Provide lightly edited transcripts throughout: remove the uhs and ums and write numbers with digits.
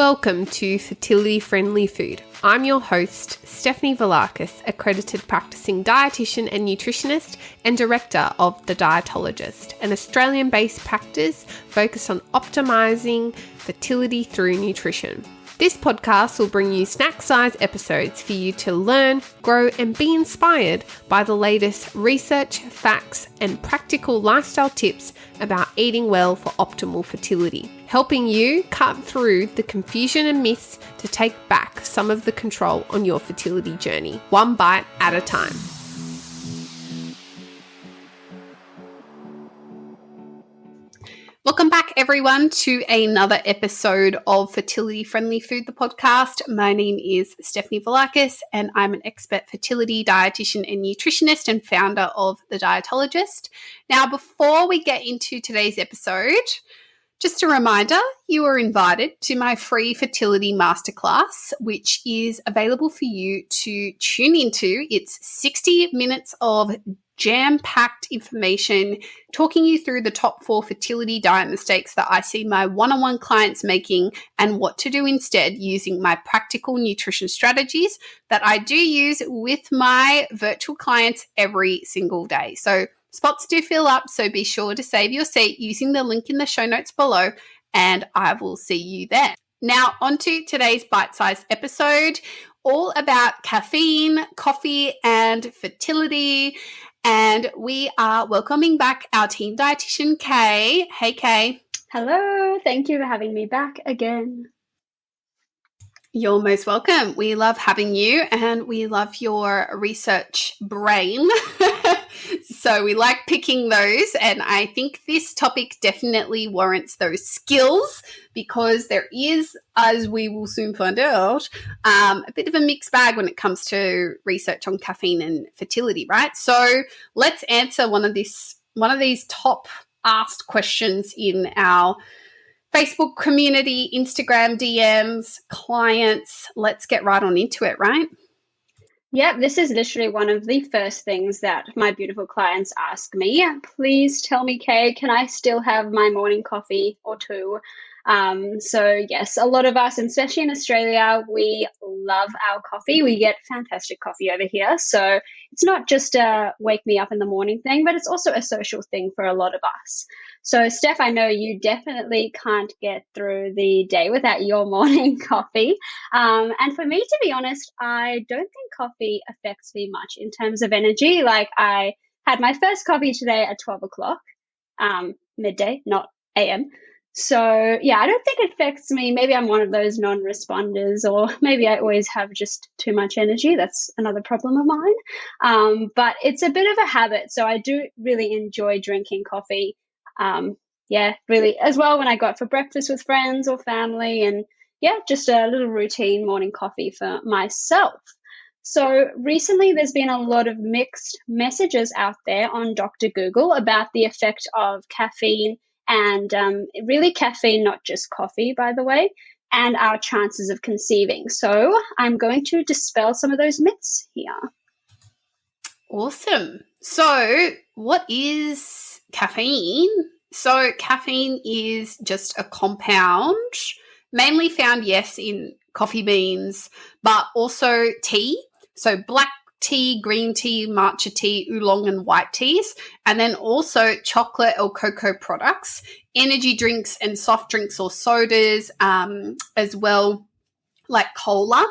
Welcome to Fertility Friendly Food. I'm your host, Stefanie accredited practicing dietitian and nutritionist and director of the Dietologist, an Australian-based practice focused on optimising fertility through nutrition. This podcast will bring you snack-size episodes for you to learn, grow, and be inspired by the latest research, facts, and practical lifestyle tips about eating well for optimal fertility, helping you cut through the confusion and myths to take back some of the control on your fertility journey, one bite at a time. Welcome back, everyone, to another episode of Fertility Friendly Food, the podcast. My name is Stefanie and I'm an expert fertility dietitian and nutritionist and founder of the Dietologist. Now, before we get into today's episode, just a reminder, you are invited to my free fertility masterclass, which is available for you to tune into. It's 60 minutes of jam-packed information talking you through the top 4 fertility diet mistakes that I see my one-on-one clients making and what to do instead using my practical nutrition strategies that I do use with my virtual clients every single day. So spots do fill up, so be sure to save your seat using the link in the show notes below, and I will see you there. Now, on to today's bite-sized episode, all about caffeine, coffee, and fertility. And we are welcoming back our team dietitian, Kay. Hey, Kay. Hello. Thank you for having me back again. You're most welcome. We love having you and we love your research brain. So we like picking those, and I think this topic definitely warrants those skills because there is, as we will soon find out, a bit of a mixed bag when it comes to research on caffeine and fertility, right? So let's answer one of these top asked questions in our Facebook community, Instagram DMs, clients. Let's get right on into it, right? Yeah, this is literally one of the first things that my beautiful clients ask me. Please tell me, Kay, can I still have my morning coffee or two? So yes, a lot of us, especially in Australia, we love our coffee. We get fantastic coffee over here. So it's not just a wake me up in the morning thing, but it's also a social thing for a lot of us. So Steph, I know you definitely can't get through the day without your morning coffee. And for me, to be honest, I don't think coffee affects me much in terms of energy. Like I had my first coffee today at 12 o'clock, midday, not AM. So yeah, I don't think it affects me. Maybe I'm one of those non-responders, or maybe I always have just too much energy. That's another problem of mine. But it's a bit of a habit. So I do really enjoy drinking coffee. Yeah, really, as well when I go out for breakfast with friends or family, and yeah, just a little routine morning coffee for myself. So recently there's been a lot of mixed messages out there on Dr. Google about the effect of caffeine and really caffeine, not just coffee, by the way, and our chances of conceiving. So I'm going to dispel some of those myths here. Awesome. So what is caffeine? So caffeine is just a compound, mainly found, yes, in coffee beans, but also tea. So black tea, green tea, matcha tea, oolong and white teas, and then also chocolate or cocoa products, energy drinks and soft drinks or sodas as well, like cola.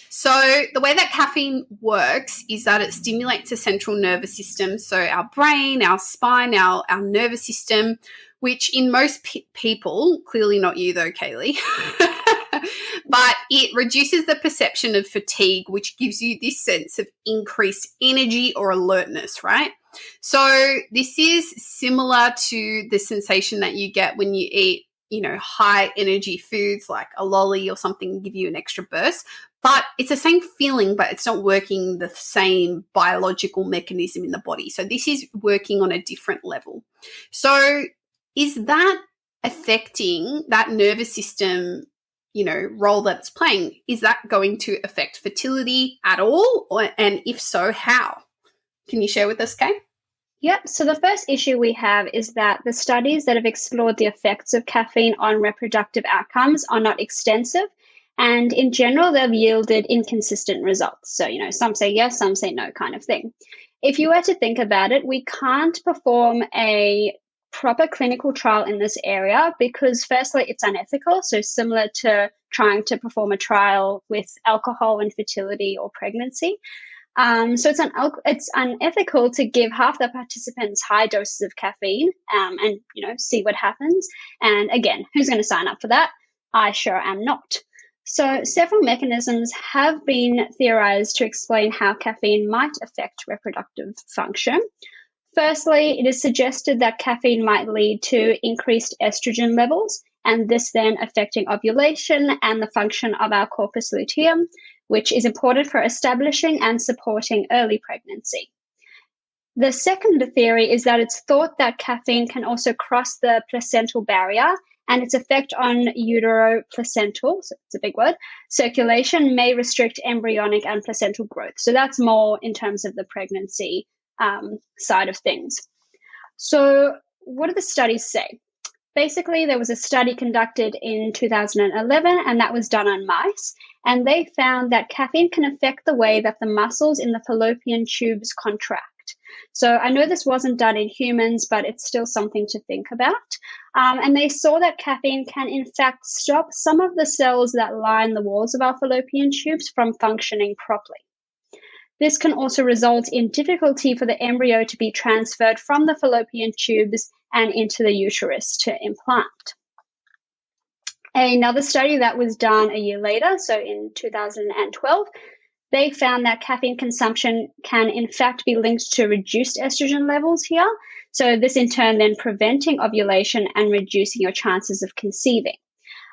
So the way that caffeine works is that it stimulates the central nervous system, so our brain, our spine, our nervous system, which in most people, clearly not you though, Kaylee, but it reduces the perception of fatigue, which gives you this sense of increased energy or alertness, right? So this is similar to the sensation that you get when you eat, high energy foods like a lolly or something, give you an extra burst. But it's the same feeling, but it's not working the same biological mechanism in the body. So this is working on a different level. So is that affecting that nervous system, role that it's playing? Is that going to affect fertility at all? And if so, how? Can you share with us, Kay? Yep. So the first issue we have is that the studies that have explored the effects of caffeine on reproductive outcomes are not extensive And in general, they've yielded inconsistent results. So, some say yes, some say no kind of thing. If you were to think about it, we can't perform a proper clinical trial in this area because firstly, it's unethical. So similar to trying to perform a trial with alcohol and fertility or pregnancy. So it's unethical to give half the participants high doses of caffeine and see what happens. And again, who's going to sign up for that? I sure am not. So several mechanisms have been theorized to explain how caffeine might affect reproductive function. Firstly, it is suggested that caffeine might lead to increased estrogen levels, and this then affecting ovulation and the function of our corpus luteum, which is important for establishing and supporting early pregnancy. The second theory is that it's thought that caffeine can also cross the placental barrier, and its effect on uteroplacental, so it's a big word, circulation may restrict embryonic and placental growth. So that's more in terms of the pregnancy side of things. So what do the studies say? Basically, there was a study conducted in 2011, and that was done on mice. And they found that caffeine can affect the way that the muscles in the fallopian tubes contract. So I know this wasn't done in humans, but it's still something to think about. And they saw that caffeine can, in fact, stop some of the cells that line the walls of our fallopian tubes from functioning properly. This can also result in difficulty for the embryo to be transferred from the fallopian tubes and into the uterus to implant. Another study that was done a year later, so in 2012, they found that caffeine consumption can in fact be linked to reduced estrogen levels here. So this in turn then preventing ovulation and reducing your chances of conceiving.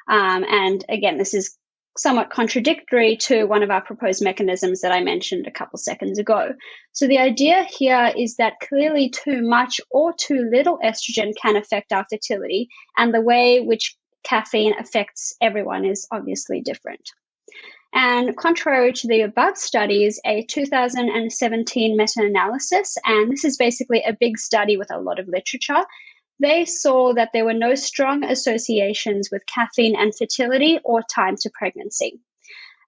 And again, this is somewhat contradictory to one of our proposed mechanisms that I mentioned a couple seconds ago. So the idea here is that clearly too much or too little estrogen can affect our fertility, and the way which caffeine affects everyone is obviously different. And contrary to the above studies, a 2017 meta-analysis, and this is basically a big study with a lot of literature, they saw that there were no strong associations with caffeine and fertility or time to pregnancy.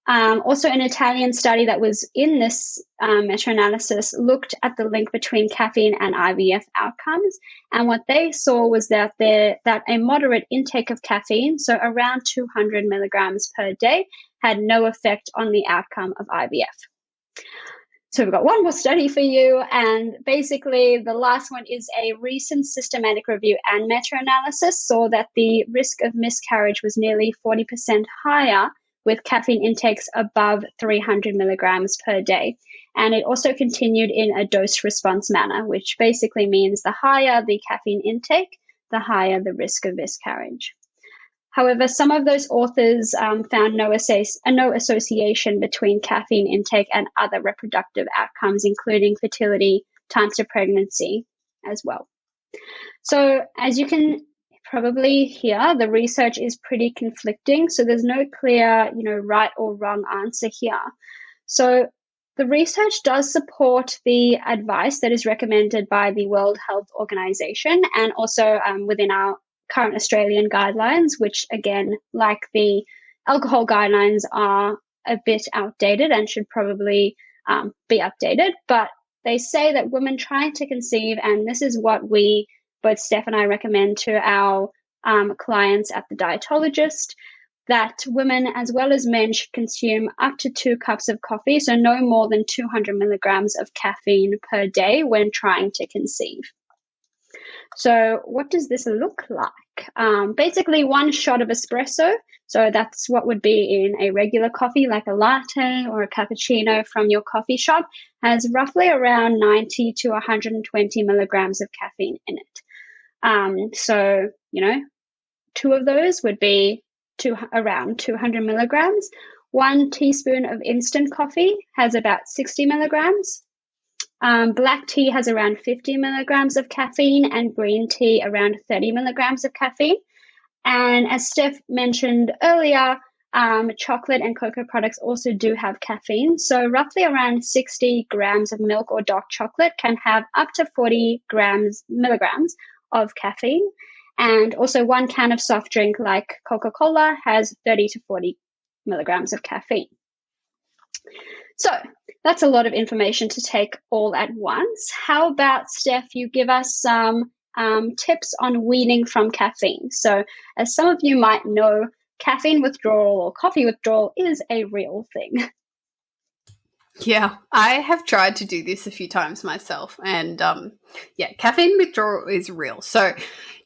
Also, an Italian study that was in this meta-analysis looked at the link between caffeine and IVF outcomes. And what they saw was that a moderate intake of caffeine, so around 200 milligrams per day, had no effect on the outcome of IVF. So we've got one more study for you, and basically the last one is a recent systematic review and meta-analysis saw that the risk of miscarriage was nearly 40% higher with caffeine intakes above 300 milligrams per day. And it also continued in a dose-response manner, which basically means the higher the caffeine intake, the higher the risk of miscarriage. However, some of those authors found no association between caffeine intake and other reproductive outcomes, including fertility, time to pregnancy as well. So as you can probably hear, the research is pretty conflicting. So there's no clear, right or wrong answer here. So the research does support the advice that is recommended by the World Health Organization and also within our current Australian guidelines, which again, like the alcohol guidelines, are a bit outdated and should probably be updated. But they say that women trying to conceive, and this is what both Steph and I recommend to our clients at the Dietologist, that women as well as men should consume up to 2 cups of coffee, so no more than 200 milligrams of caffeine per day when trying to conceive. So what does this look like? Basically 1 shot of espresso. So that's what would be in a regular coffee, like a latte or a cappuccino from your coffee shop, has roughly around 90 to 120 milligrams of caffeine in it. So, 2 of those would be around 200 milligrams. 1 teaspoon of instant coffee has about 60 milligrams. Black tea has around 50 milligrams of caffeine and green tea around 30 milligrams of caffeine. And as Steph mentioned earlier, chocolate and cocoa products also do have caffeine. So roughly around 60 grams of milk or dark chocolate can have up to 40 milligrams of caffeine. And also 1 can of soft drink like Coca-Cola has 30 to 40 milligrams of caffeine. So that's a lot of information to take all at once. How about, Steph, you give us some tips on weaning from caffeine? So as some of you might know, caffeine withdrawal or coffee withdrawal is a real thing. Yeah, I have tried to do this a few times myself, and caffeine withdrawal is real. So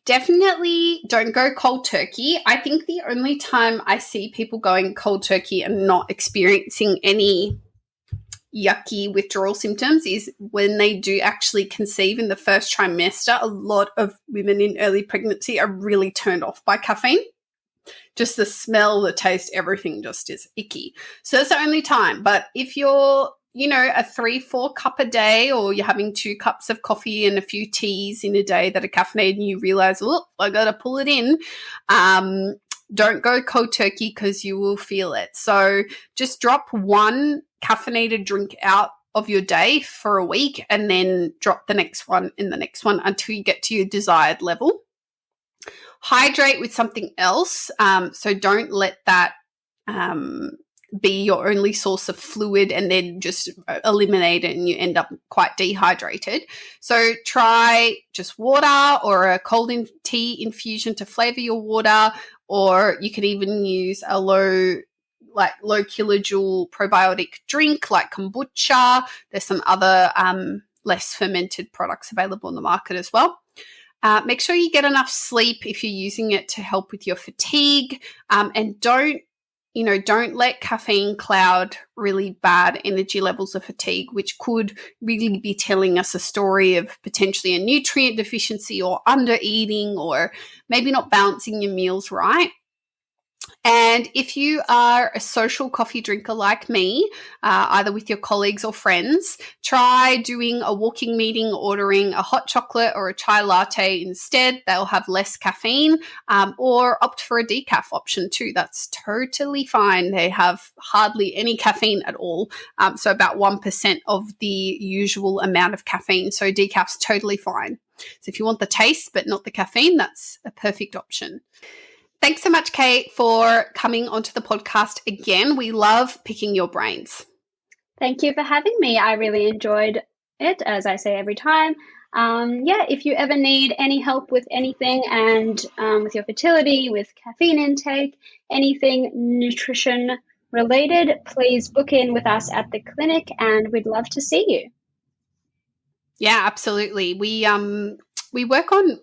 definitely don't go cold turkey. I think the only time I see people going cold turkey and not experiencing any yucky withdrawal symptoms is when they do actually conceive in the first trimester. A lot of women in early pregnancy are really turned off by caffeine. Just the smell, the taste, everything just is icky. So that's the only time. But if you're, a 3-4 cup a day, or you're having 2 cups of coffee and a few teas in a day that are caffeinated, and you realize, look, I got to pull it in, don't go cold turkey because you will feel it. So just drop one caffeinated drink out of your day for a week, and then drop the next one in the next one until you get to your desired level. Hydrate with something else. So don't let that be your only source of fluid and then just eliminate it and you end up quite dehydrated. So try just water or a cold tea infusion to flavor your water, or you could even use a low kilojoule probiotic drink like kombucha. There's some other less fermented products available in the market as well. Make sure you get enough sleep if you're using it to help with your fatigue, and don't let caffeine cloud really bad energy levels of fatigue, which could really be telling us a story of potentially a nutrient deficiency or under eating, or maybe not balancing your meals right. And if you are a social coffee drinker like me, either with your colleagues or friends, try doing a walking meeting, ordering a hot chocolate or a chai latte instead. They'll have less caffeine, or opt for a decaf option too. That's totally fine. They have hardly any caffeine at all, so about 1% of the usual amount of caffeine. So decaf's totally fine. So if you want the taste but not the caffeine, that's a perfect option. Thanks so much, Kate, for coming onto the podcast again. We love picking your brains. Thank you for having me. I really enjoyed it, as I say every time. If you ever need any help with anything, and with your fertility, with caffeine intake, anything nutrition related, please book in with us at the clinic and we'd love to see you. Yeah, absolutely. We work on,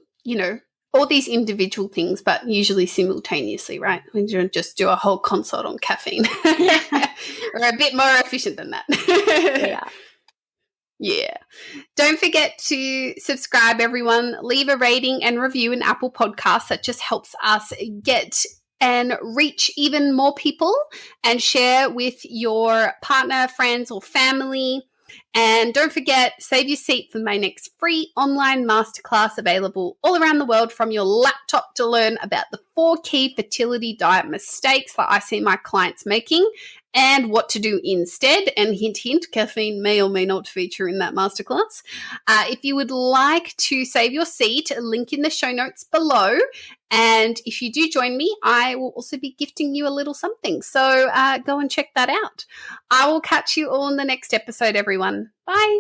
all these individual things, but usually simultaneously, right? We don't just do a whole consult on caffeine. We're a bit more efficient than that. Yeah. Yeah. Don't forget to subscribe, everyone. Leave a rating and review in Apple Podcasts. That just helps us get and reach even more people, and share with your partner, friends, or family. And don't forget, save your seat for my next free online masterclass available all around the world from your laptop to learn about the 4 key fertility diet mistakes that I see my clients making and what to do instead. And hint, hint, caffeine may or may not feature in that masterclass. If you would like to save your seat, a link in the show notes below. And if you do join me, I will also be gifting you a little something. So go and check that out. I will catch you all in the next episode, everyone. Bye.